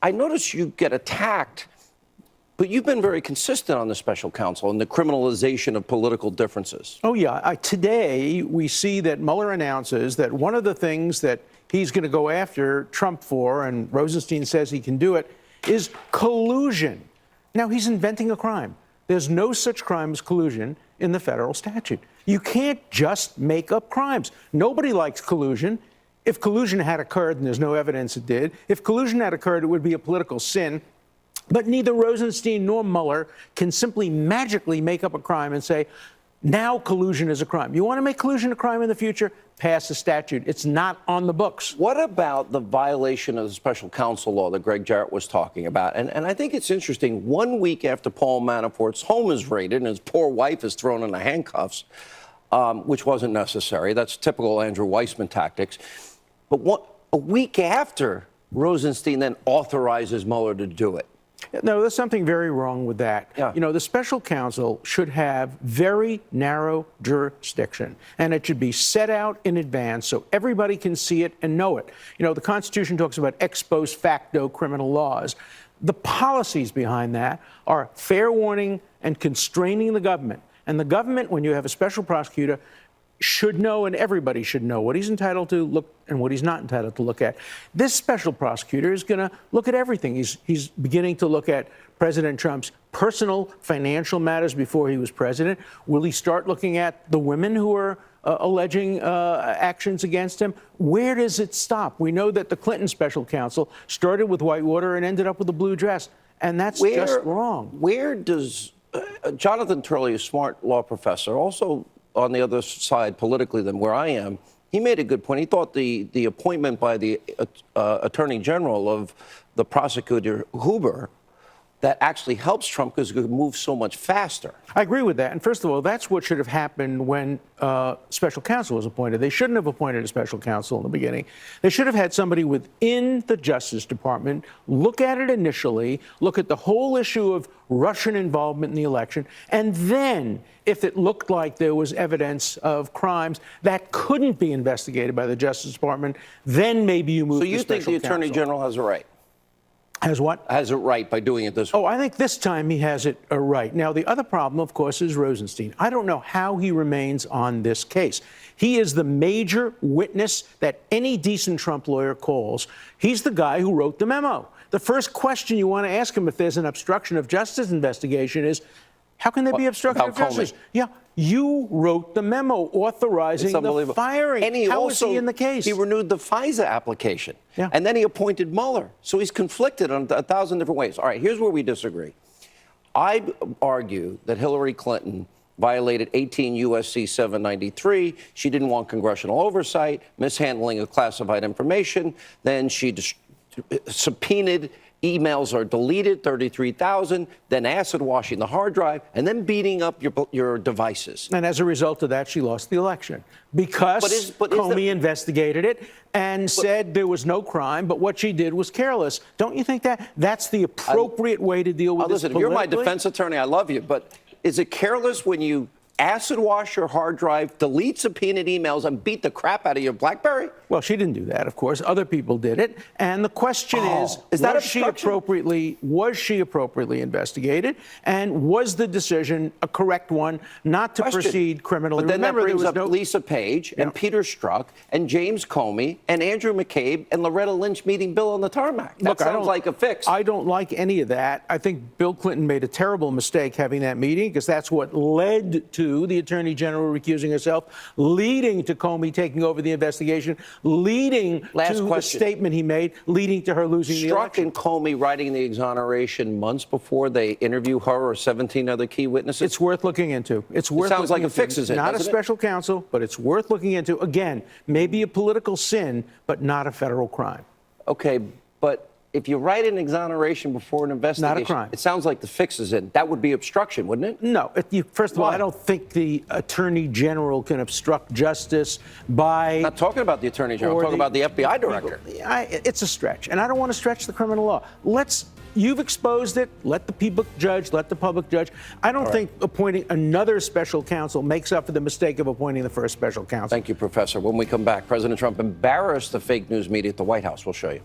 I notice you get attacked, but you've been very consistent on the special counsel and the criminalization of political differences. Oh, yeah. Today, we see that Mueller announces that one of the things that he's going to go after Trump for, and Rosenstein says he can do it, is collusion. Now, he's inventing a crime. There's no such crime as collusion in the federal statute. You can't just make up crimes. Nobody likes collusion. If collusion had occurred, and there's no evidence it did, if collusion had occurred, it would be a political sin. But neither Rosenstein nor Mueller can simply magically make up a crime and say, now collusion is a crime. You want to make collusion a crime in the future? Pass a statute. It's not on the books. What about the violation of the special counsel law that Greg Jarrett was talking about? And I think it's interesting. 1 week after Paul Manafort's home is raided and his poor wife is thrown into handcuffs, which wasn't necessary. That's typical Andrew Weissman tactics. But a week after, Rosenstein then authorizes Mueller to do it. No, there's something very wrong with that. Yeah. You know, the special counsel should have very narrow jurisdiction, and it should be set out in advance so everybody can see it and know it. You know, the Constitution talks about ex post facto criminal laws. The policies behind that are fair warning and constraining the government. And the government, when you have a special prosecutor, should know, and everybody should know, what he's entitled to look and what he's not entitled to look at. This special prosecutor is going to look at everything. He's beginning to look at President Trump's personal financial matters before he was president. Will he start looking at the women who are alleging actions against him? Where does it stop? We know that the Clinton special counsel started with Whitewater and ended up with a blue dress, and that's just wrong. Where does Jonathan Turley, a smart law professor, also on the other side politically than where I am, he made a good point. He thought the appointment by the Attorney General of the prosecutor Huber that actually helps Trump because it could move so much faster. I agree with that. And first of all, that's what should have happened when special counsel was appointed. They shouldn't have appointed a special counsel in the beginning. They should have had somebody within the Justice Department look at it initially, look at the whole issue of Russian involvement in the election, and then, if it looked like there was evidence of crimes that couldn't be investigated by the Justice Department, then maybe you move to special counsel. So you think the Attorney General has a right? Has what? Has it right by doing it this way. Oh, I think this time he has it right. Now, the other problem, of course, is Rosenstein. I don't know how he remains on this case. He is the major witness that any decent Trump lawyer calls. He's the guy who wrote the memo. The first question you want to ask him if there's an obstruction of justice investigation is, how can there be obstruction of justice? Yeah, you wrote the memo authorizing the firing. And How is he in the case? He renewed the FISA application. Yeah. And then he appointed Mueller. So he's conflicted on 1,000 different ways. All right, here's where we disagree. I argue that Hillary Clinton violated 18 U.S.C. 793. She didn't want congressional oversight, mishandling of classified information. Then she subpoenaed emails are deleted, 33,000, then acid washing the hard drive, and then beating up your devices. And as a result of that, she lost the election because Comey investigated it and said there was no crime, but what she did was careless. Don't you think that's the appropriate way to deal with this politically? Listen, if you're my defense attorney, I love you, but is it careless when you acid wash your hard drive, delete subpoenaed emails, and beat the crap out of your BlackBerry? Well, she didn't do that, of course. Other people did it. And the question is that was she appropriately investigated? And was the decision a correct one not to proceed criminally? But then that brings up Lisa Page and Peter Strzok and James Comey and Andrew McCabe and Loretta Lynch meeting Bill on the tarmac. That sounds like a fix. I don't like any of that. I think Bill Clinton made a terrible mistake having that meeting because that's what led to the Attorney General recusing herself, leading to Comey taking over the investigation, leading to the statement he made, leading to her losing the election. Strzok and Comey writing the exoneration months before they interview her or 17 other key witnesses? It's worth looking into. It sounds like a fix, is it? Not a special counsel, but it's worth looking into. Again, maybe a political sin, but not a federal crime. Okay, but if you write an exoneration before an investigation, not a crime. It sounds like the fix is in. That would be obstruction, wouldn't it? No. First of all, I don't think the Attorney General can obstruct justice by... I'm not talking about the Attorney General. I'm talking about the FBI director. It's a stretch, and I don't want to stretch the criminal law. You've exposed it. Let the people judge. Let the public judge. I don't think appointing another special counsel makes up for the mistake of appointing the first special counsel. Thank you, Professor. When we come back, President Trump embarrassed the fake news media at the White House. We'll show you.